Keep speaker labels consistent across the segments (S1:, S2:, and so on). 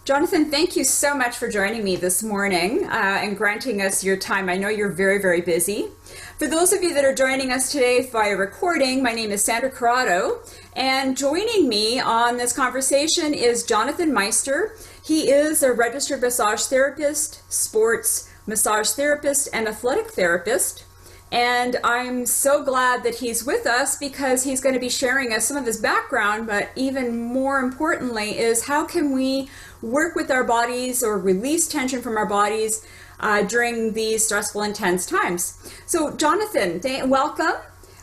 S1: Jonathan, thank you so much for joining me this morning and granting us your time. I know you're very, very busy. For those of you that are joining us today via recording, my name is Sandra Corrado, and joining me on this conversation is Jonathan Maister. He is a registered massage therapist, sports massage therapist, and athletic therapist. And I'm so glad that he's with us because he's going to be sharing us some of his background, but even more importantly is how can we work with our bodies or release tension from our bodies during these stressful, intense times. So Jonathan, welcome.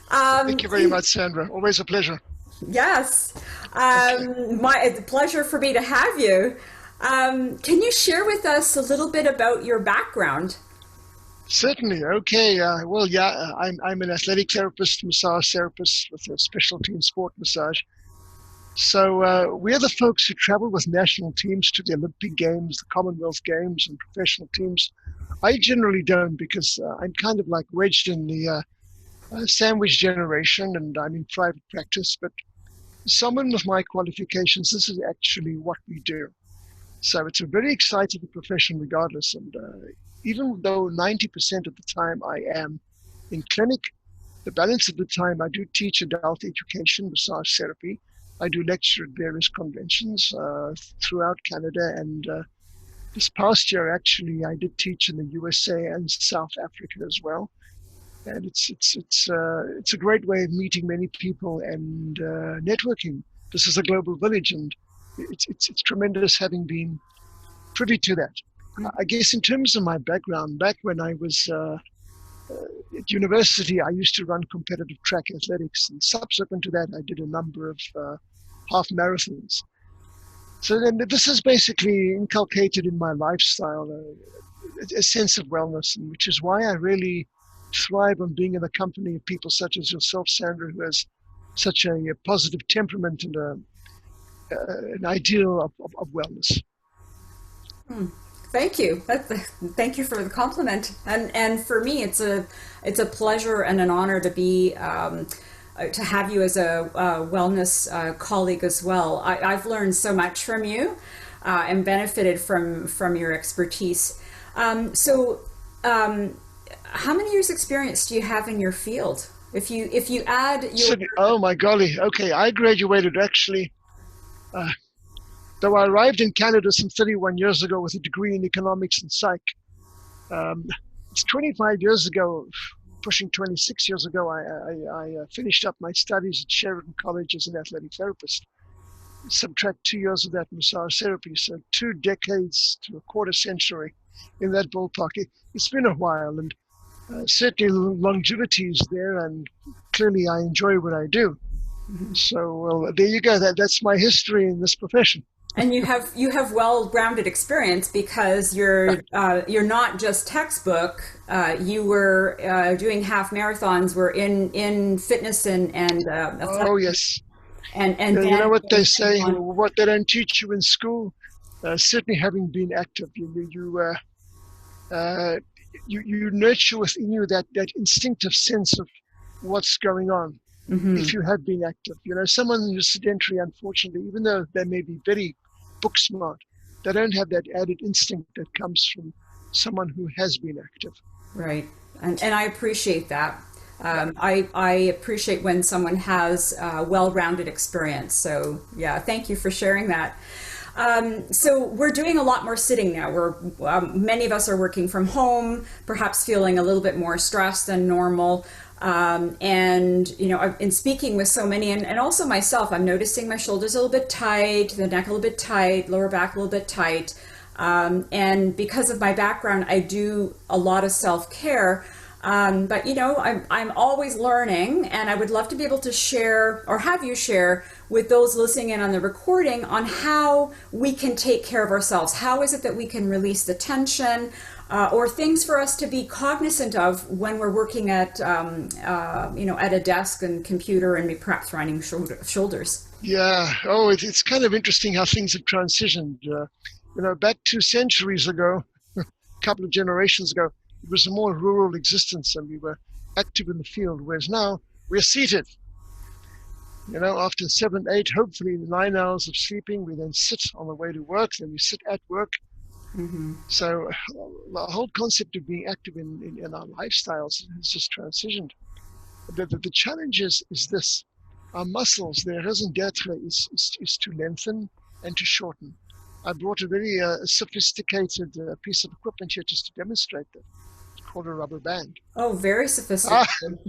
S2: Thank you very much, Sandra. Always a pleasure.
S1: Yes, it's a pleasure for me to have you. Can you share with us a little bit about your background?
S2: Certainly. Okay. I'm an athletic therapist, massage therapist with a specialty in sport massage. So we're the folks who travel with national teams to the Olympic Games, the Commonwealth Games, and professional teams. I generally don't because I'm kind of like wedged in the sandwich generation, and I'm in private practice. But someone with my qualifications, this is actually what we do. So it's a very exciting profession regardless. And even though 90% of the time I am in clinic, the balance of the time I do teach adult education, massage therapy. I do lecture at various conventions throughout Canada. And this past year, actually, I did teach in the USA and South Africa as well. And it's a great way of meeting many people and networking. This is a global village, and it's tremendous having been privy to that. I guess in terms of my background, back when I was at university, I used to run competitive track athletics, and subsequent to that, I did a number of half marathons. So then this is basically inculcated in my lifestyle, a sense of wellness, and which is why I really thrive on being in the company of people such as yourself, Sandra, who has such a positive temperament and an ideal of wellness.
S1: Thank you. Thank you for the compliment. And for me, it's a pleasure and an honor to be to have you as a wellness colleague as well. I've learned so much from you and benefited from your expertise. How many years experience do you have in your field? If you add your...
S2: Oh my golly. Okay, I graduated actually, though I arrived in Canada some 31 years ago with a degree in economics and psych. It's 25 years ago, pushing 26 years ago, I finished up my studies at Sheridan College as an athletic therapist. Subtract 2 years of that massage therapy, so 2 decades to a quarter century in that ballpark. It's been a while, and certainly longevity is there, and clearly I enjoy what I do. So, well, there you go. That's my history in this profession.
S1: And you have well-rounded experience because you're not just textbook. You were doing half marathons. Were in fitness and
S2: oh yes.
S1: And
S2: you know what they say, what they don't teach you in school. Certainly, having been active, you nurture within you that instinctive sense of what's going on. Mm-hmm. If you have been active, someone who's sedentary, unfortunately, even though they may be very book smart, they don't have that added instinct that comes from someone who has been active.
S1: Right, and I appreciate that. I appreciate when someone has well-rounded experience. So yeah, thank you for sharing that. So we're doing a lot more sitting now. Many of us are working from home, perhaps feeling a little bit more stressed than normal. And I've been speaking with so many, and also myself, I'm noticing my shoulders a little bit tight, the neck a little bit tight, lower back a little bit tight. And because of my background, I do a lot of self-care. But I'm always learning, and I would love to be able to share or have you share with those listening in on the recording on how we can take care of ourselves. How is it that we can release the tension or things for us to be cognizant of when we're working at a desk and computer and perhaps running shoulders?
S2: Yeah. Oh, it's kind of interesting how things have transitioned. Back 2 centuries ago, a couple of generations ago, it was a more rural existence and we were active in the field, whereas now we're seated. After 7, 8, hopefully 9 hours of sleeping, we then sit on the way to work, then we sit at work.
S1: Mm-hmm.
S2: So the whole concept of being active in our lifestyles has just transitioned. The challenge is this. Our muscles, their raison d'etre is to lengthen and to shorten. I brought a very sophisticated piece of equipment here just to demonstrate that. It's called a rubber band.
S1: Oh, very
S2: Ah,
S1: sophisticated.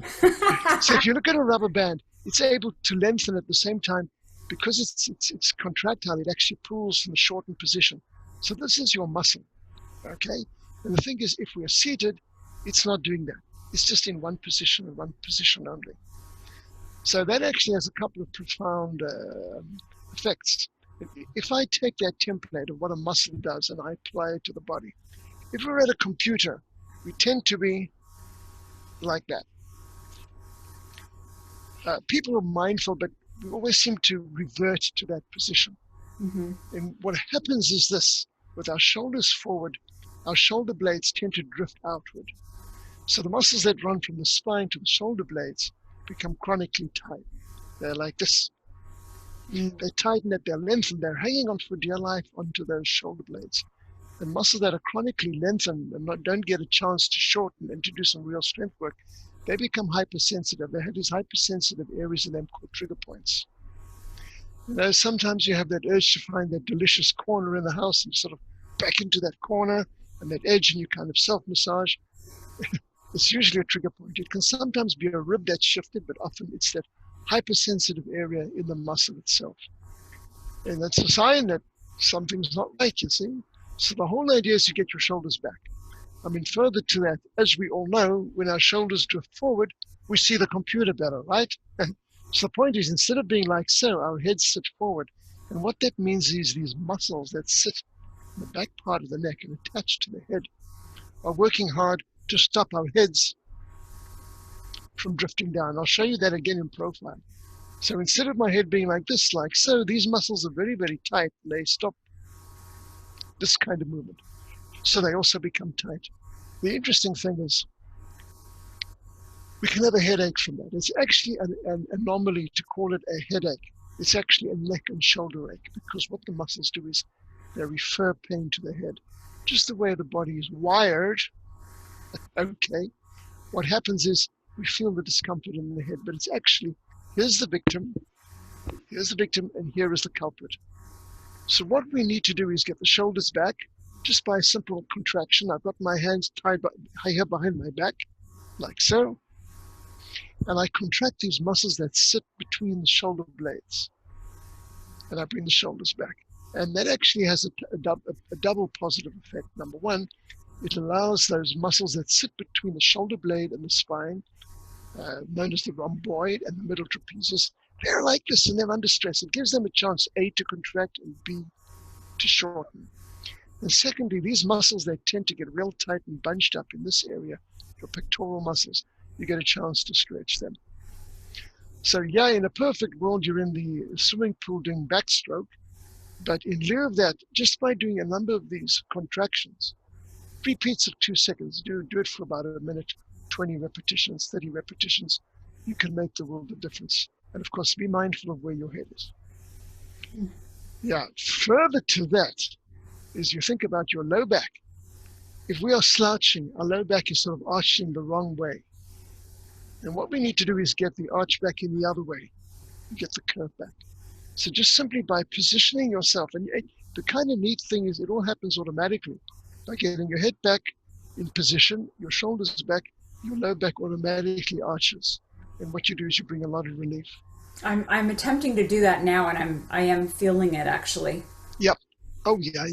S2: so if you look at a rubber band, it's able to lengthen at the same time because it's contractile. It actually pulls in a shortened position. So this is your muscle, okay? And the thing is, if we are seated, it's not doing that. It's just in one position and one position only. So that actually has a couple of profound effects. If I take that template of what a muscle does and I apply it to the body, if we're at a computer, we tend to be like that. People are mindful, but we always seem to revert to that position.
S1: Mm-hmm.
S2: And what happens is this: with our shoulders forward, our shoulder blades tend to drift outward. So the muscles that run from the spine to the shoulder blades become chronically tight. They're like this. They tighten at their length and they're hanging on for dear life onto those shoulder blades. And muscles that are chronically lengthened and don't get a chance to shorten and to do some real strength work, they become hypersensitive. They have these hypersensitive areas in them called trigger points. Sometimes you have that urge to find that delicious corner in the house and sort of back into that corner and that edge, and you kind of self-massage. It's usually a trigger point. It can sometimes be a rib that's shifted, but often it's that hypersensitive area in the muscle itself. And that's a sign that something's not right, you see. So the whole idea is to get your shoulders back. I mean, further to that, as we all know, when our shoulders drift forward, we see the computer better, right? So the point is, instead of being like so, our heads sit forward. And what that means is these muscles that sit in the back part of the neck and attached to the head are working hard to stop our heads from drifting down. I'll show you that again in profile. So instead of my head being like this, like so, these muscles are very, very tight and they stop this kind of movement. So they also become tight. The interesting thing is we can have a headache from that. It's actually an anomaly to call it a headache. It's actually a neck and shoulder ache, because what the muscles do is they refer pain to the head. Just the way the body is wired, okay, what happens is we feel the discomfort in the head, but it's actually, here's the victim, and here is the culprit. So what we need to do is get the shoulders back just by a simple contraction. I've got my hands tied here behind my back, like so. And I contract these muscles that sit between the shoulder blades. And I bring the shoulders back. And that actually has a double positive effect. Number one, it allows those muscles that sit between the shoulder blade and the spine, known as the rhomboid and the middle trapezius, they're like this and they're under stress. It gives them a chance, A, to contract, and B, to shorten. And secondly, these muscles, they tend to get real tight and bunched up in this area, your pectoral muscles. You get a chance to stretch them. So yeah, in a perfect world, you're in the swimming pool doing backstroke. But in lieu of that, just by doing a number of these contractions, repeats of 2 seconds, do it for about a minute, 20 repetitions, 30 repetitions, you can make the world of difference. And of course, be mindful of where your head is. Yeah, further to that is you think about your low back. If we are slouching, our low back is sort of arching the wrong way. And what we need to do is get the arch back in the other way, get the curve back. So just simply by positioning yourself, and the kind of neat thing is it all happens automatically. By getting your head back in position, your shoulders back, your low back automatically arches. And what you do is you bring a lot of relief.
S1: I'm attempting to do that now, and I am feeling it actually.
S2: Yep. Oh yeah.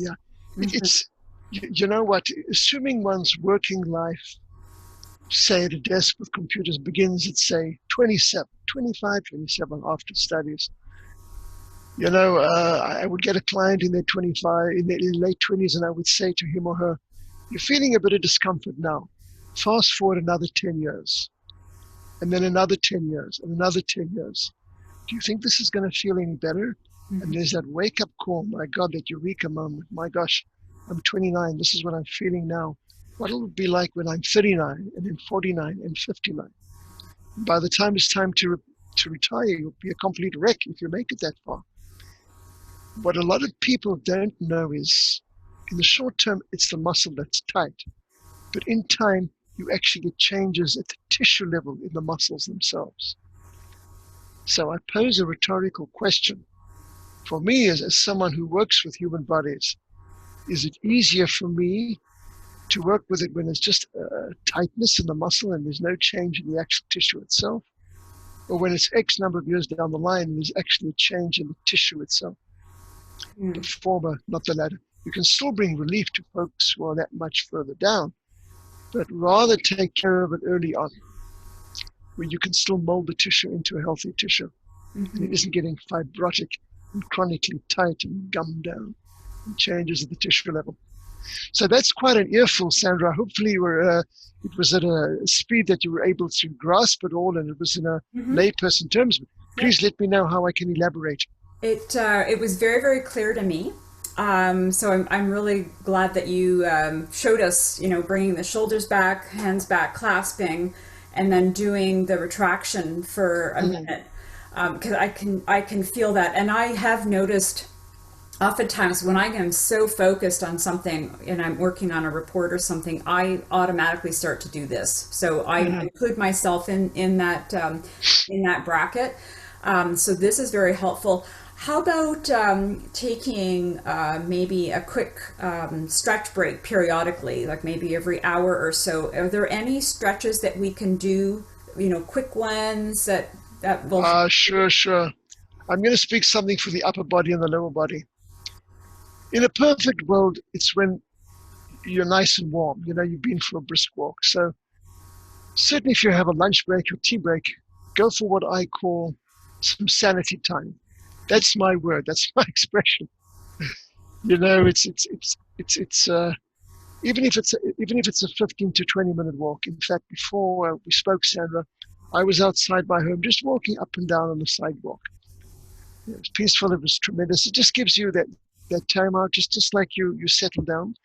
S2: It's you know what? Assuming one's working life, say at a desk with computers, begins at say 25, 27 after studies. I would get a client in their 25, in their late 20s, and I would say to him or her, "You're feeling a bit of discomfort now. Fast forward another 10 years, and then another 10 years, and another 10 years. Do you think this is going to feel any better?" Mm-hmm. And there's that wake-up call, my God, that eureka moment. My gosh, I'm 29. This is what I'm feeling now. What will it be like when I'm 39, and then 49, and 59? By the time it's time to to retire. You'll be a complete wreck if you make it that far. What a lot of people don't know is, in the short term, it's the muscle that's tight. But in time, you actually get changes at the tissue level in the muscles themselves. So I pose a rhetorical question. For me, as someone who works with human bodies, is it easier for me to work with it when there's just tightness in the muscle and there's no change in the actual tissue itself? Or when it's X number of years down the line and there's actually a change in the tissue itself? The former, not the latter. You can still bring relief to folks who are that much further down, but rather take care of it early on, where you can still mold the tissue into a healthy tissue. And it isn't getting fibrotic and chronically tight and gummed down and changes at the tissue level. So that's quite an earful, Sandra. Hopefully it was at a speed that you were able to grasp it all, and it was in a layperson terms. Please let me know how I can elaborate.
S1: It was very, very clear to me. So I'm really glad that you showed us, bringing the shoulders back, hands back, clasping, and then doing the retraction for a minute. Because I can feel that, and I have noticed oftentimes when I am so focused on something and I'm working on a report or something, I automatically start to do this. So I include myself in that bracket. So this is very helpful. How about taking maybe a quick stretch break periodically, like maybe every hour or so? Are there any stretches that we can do, quick ones that will...
S2: Sure. I'm going to speak something for the upper body and the lower body. In a perfect world, it's when you're nice and warm. You've been for a brisk walk. So certainly if you have a lunch break or tea break, go for what I call some sanity time. That's my word. That's my expression. It's even if it's a 15 to 20 minute walk. In fact, before we spoke, Sandra, I was outside my home just walking up and down on the sidewalk. It was peaceful. It was tremendous. It just gives you that time out, just like you settle down.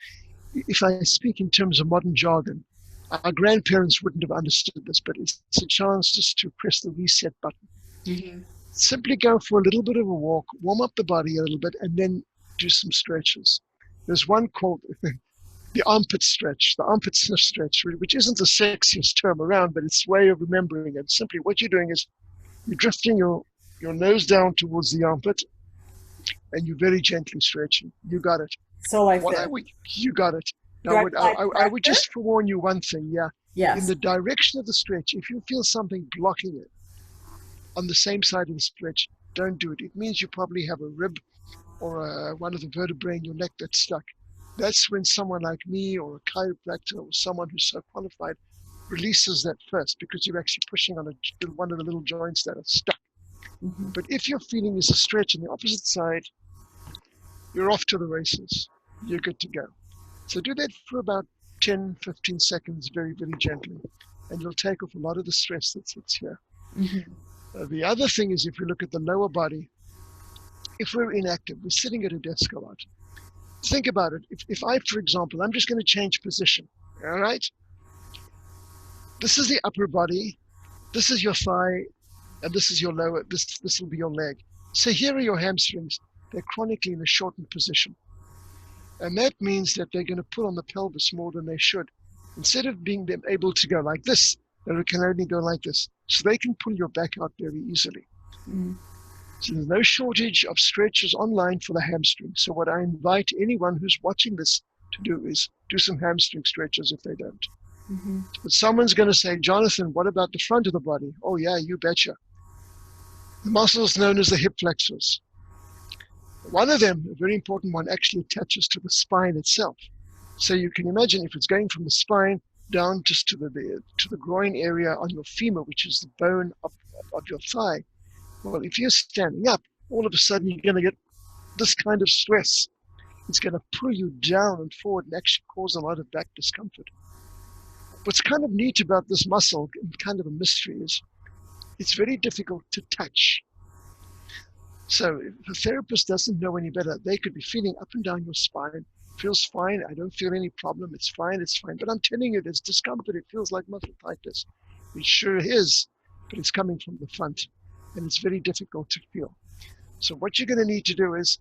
S2: If I speak in terms of modern jargon, our grandparents wouldn't have understood this, but it's a chance just to press the reset button. Simply go for a little bit of a walk, warm up the body a little bit, and then do some stretches. There's one called the armpit stretch, the armpit sniff stretch, which isn't the sexiest term around, but it's a way of remembering it. Simply what you're doing is you're drifting your nose down towards the armpit, and you're very gently stretching. You got it.
S1: So like
S2: you got it. Now, I would just forewarn you one thing,
S1: Yes.
S2: In the direction of the stretch, if you feel something blocking it on the same side of the stretch, don't do it. It means you probably have a rib or one of the vertebrae in your neck that's stuck. That's when someone like me or a chiropractor or someone who's so qualified releases that first, because you're actually pushing on one of the little joints that are stuck. But if your feeling is a stretch on the opposite side, you're off to the races. You're good to go. So do that for about 10, 15 seconds, very, very gently, and you'll take off a lot of the stress that sits here. The other thing is, if you look at the lower body, if we're inactive, we're sitting at a desk a lot. Think about it. If I, for example, I'm just going to change position, all right? This is the upper body, this is your thigh, and this is your lower, this will be your leg. So here are your hamstrings. They're chronically in a shortened position. And that means that they're going to pull on the pelvis more than they should. Instead of being able to go like this, they can only go like this. So they can pull your back out very easily. So there's no shortage of stretches online for the hamstring. So what I invite anyone who's watching this to do is do some hamstring stretches if they don't. But someone's going to say, Jonathan, what about the front of the body? Oh yeah, you betcha. The muscles known as the hip flexors. One of them, a very important one, actually attaches to the spine itself. So you can imagine if it's going from the spine down just to the groin area on your femur, which is the bone of your thigh. Well, if you're standing up, all of a sudden you're going to get this kind of stress. It's going to pull you down and forward and actually cause a lot of back discomfort. What's kind of neat about this muscle, and kind of a mystery, is it's very difficult to touch. So if a therapist doesn't know any better, they could be feeling up and down your spine. Feels fine. I don't feel any problem. It's fine. But I'm telling you, there's discomfort. It feels like muscle tightness. It sure is, but it's coming from the front. and it's very difficult to feel. So what you're going to need to do is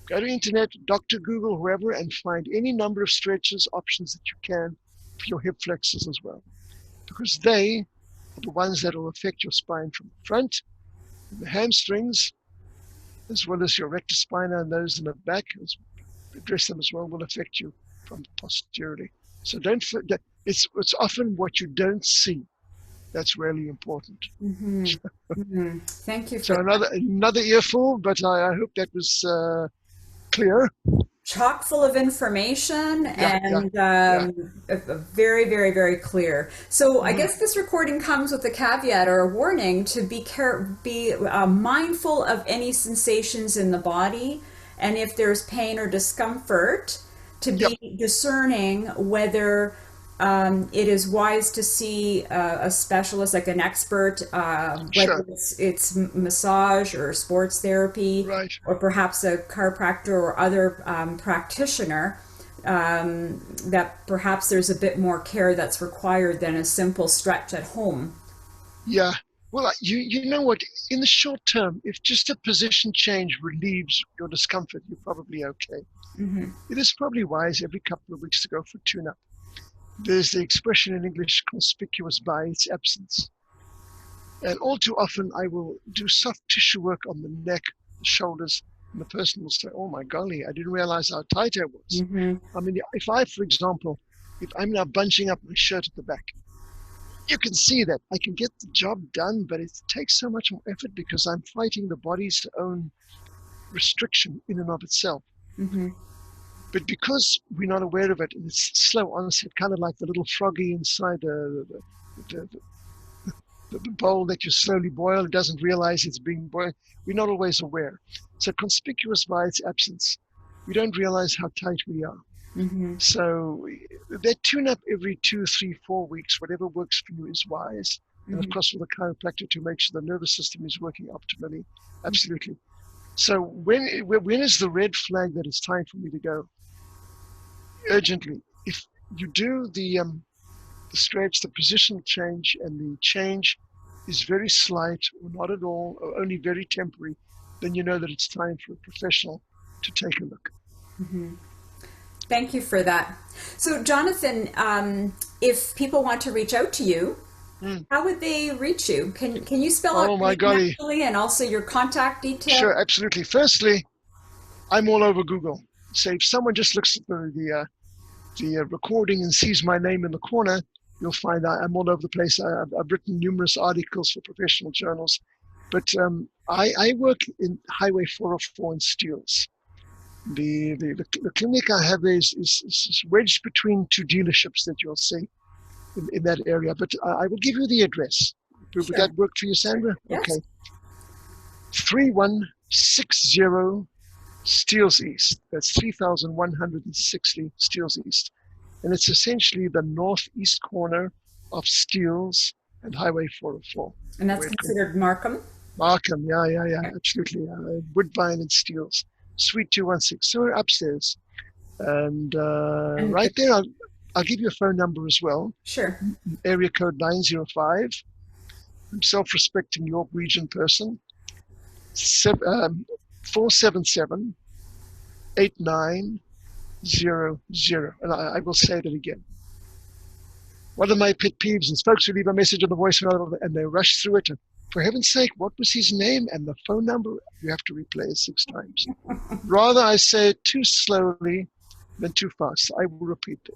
S2: go to internet, Dr. Google, whoever, and find any number of stretches options that you can for your hip flexors as well, because they are the ones that will affect your spine from the front, and the hamstrings, as well as your rectus spina and those in the back, address them as well, will affect you from posteriorly. So don't forget, it's often what you don't see that's really important.
S1: Mm-hmm. Mm-hmm. Thank you for
S2: So another earful, but I hope that was clear.
S1: Chock full of information and very, very, very clear. So I guess this recording comes with a caveat or a warning to be mindful of any sensations in the body, and if there's pain or discomfort, to be discerning whether it is wise to see a specialist, like an expert, whether it's massage or sports therapy, or perhaps a chiropractor or other practitioner, that perhaps there's a bit more care that's required than a simple stretch at home.
S2: Yeah. Well, you know what? In the short term, if just a position change relieves your discomfort, you're probably okay. Mm-hmm. It is probably wise every couple of weeks to go for tune-up. There's the expression in English, conspicuous by its absence. And all too often, I will do soft tissue work on the neck, the shoulders, and the person will say, oh my golly, I didn't realize how tight I was. Mm-hmm. I mean, for example, if I'm now bunching up my shirt at the back, you can see that I can get the job done, but it takes so much more effort because I'm fighting the body's own restriction in and of itself. Mm-hmm. But because we're not aware of it, and it's slow onset, kind of like the little froggy inside the bowl that you slowly boil, it doesn't realize it's being boiled. We're not always aware. So conspicuous by its absence, we don't realize how tight we are. Mm-hmm. So that tune-up every 2, 3, 4 weeks, whatever works for you is wise. Mm-hmm. And of course, with a chiropractor to make sure the nervous system is working optimally. Absolutely. So when is the red flag that it's time for me to go? Urgently. If you do the stretch, the positional change, and the change is very slight or not at all, or only very temporary, then you know that it's time for a professional to take a look.
S1: Mm-hmm. Thank you for that. So, Jonathan, if people want to reach out to you, how would they reach you? Can you spell out naturally and also your contact details?
S2: Sure, absolutely. Firstly, I'm all over Google. So if someone just looks at the recording and sees my name in the corner, you'll find I'm all over the place. I've written numerous articles for professional journals, but I work in Highway 404 in Steeles. The clinic I have is wedged between two dealerships that you'll see in that area. But I will give you the address. Would that work for you, Sandra?
S1: Yes.
S2: Okay. 3160 Steeles East. That's 3160 Steeles East. And it's essentially the northeast corner of Steeles and Highway 404.
S1: And that's considered Markham?
S2: Markham, yeah, absolutely. Woodbine and Steeles. Suite 216. So we're upstairs. And right there, I'll give you a phone number as well.
S1: Sure.
S2: Area code 905. I'm self-respecting York Region person. 477 8900. And I will say that again. One of my pet peeves is folks who leave a message on the voicemail and they rush through it. And for heaven's sake, what was his name and the phone number? You have to replay it 6 times. Rather, I say it too slowly than too fast. I will repeat it.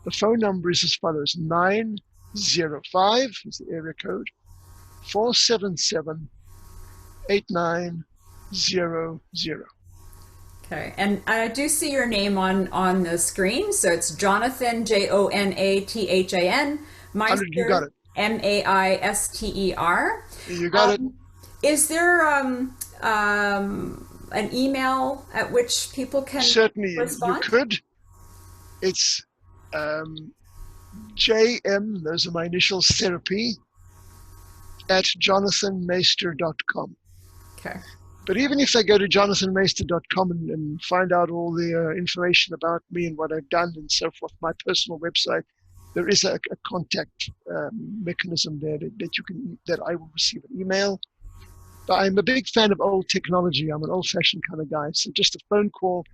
S2: The phone number is as follows: 905 is the area code, 477 8900.
S1: Okay, and I do see your name on the screen, so it's Jonathan, Jonathan, Maister,
S2: you got it.
S1: Maister.
S2: You got it.
S1: Is there an email at which people can
S2: certainly
S1: respond?
S2: You could. It's JM, those are my initials, therapy at jonathanmaister.com.
S1: Okay.
S2: But even if they go to jonathanmaister.com and find out all the information about me and what I've done and so forth, my personal website, there is a contact mechanism there that I will receive an email But I'm a big fan of old technology. I'm an old-fashioned kind of guy. So just a phone call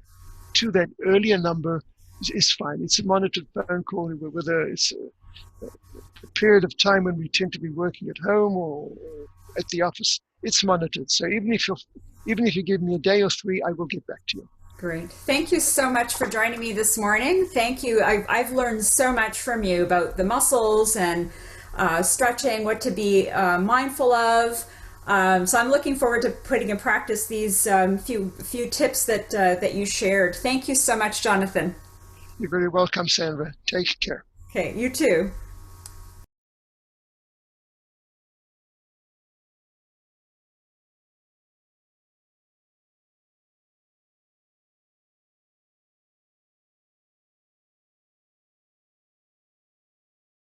S2: to that earlier number is fine. It's a monitored phone call, whether it's a period of time when we tend to be working at home or at the office. It's monitored. So even if you give me a day or three, I will get back to you.
S1: Great. Thank you so much for joining me this morning. Thank you. I've learned so much from you about the muscles and stretching, what to be mindful of. So I'm looking forward to putting in practice these few tips that you shared. Thank you so much, Jonathan.
S2: You're very welcome, Sandra. Take care.
S1: Okay, you too.